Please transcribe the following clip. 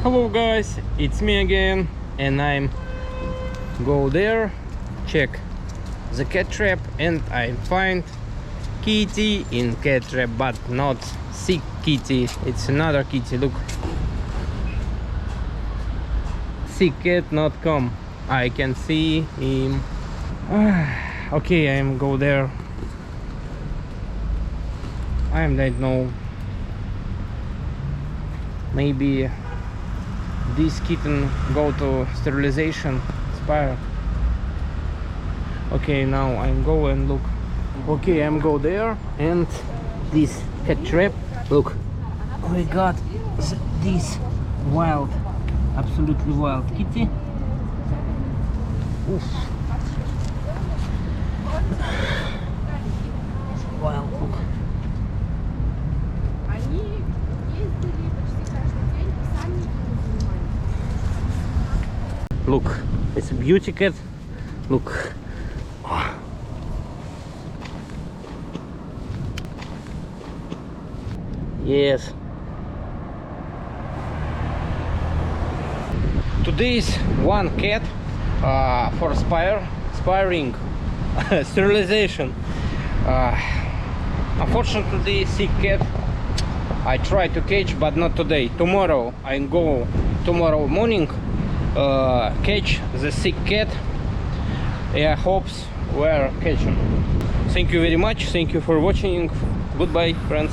Hello guys, it's me again, and I'm go there, check the cat trap, and I find kitty in cat trap, but not sick kitty, it's another kitty. Look, sick cat not come, I can see him. Okay, I'm go there. I don't know, maybe this kitten go to sterilization spire. Okay, now I'm go and look. Okay, I'm go there, and this cat trap, look, we got this wild, absolutely wild kitty. Oof. Wild, look. Look, it's a beauty cat. Look. Yes. Today's one cat for spiring sterilization. Unfortunately, sick cat. I try to catch, but not today. Tomorrow I go. Tomorrow morning. Catch the sick cat. Yeah, hopes were catching. Thank you very much. Thank you for watching. Goodbye, friends.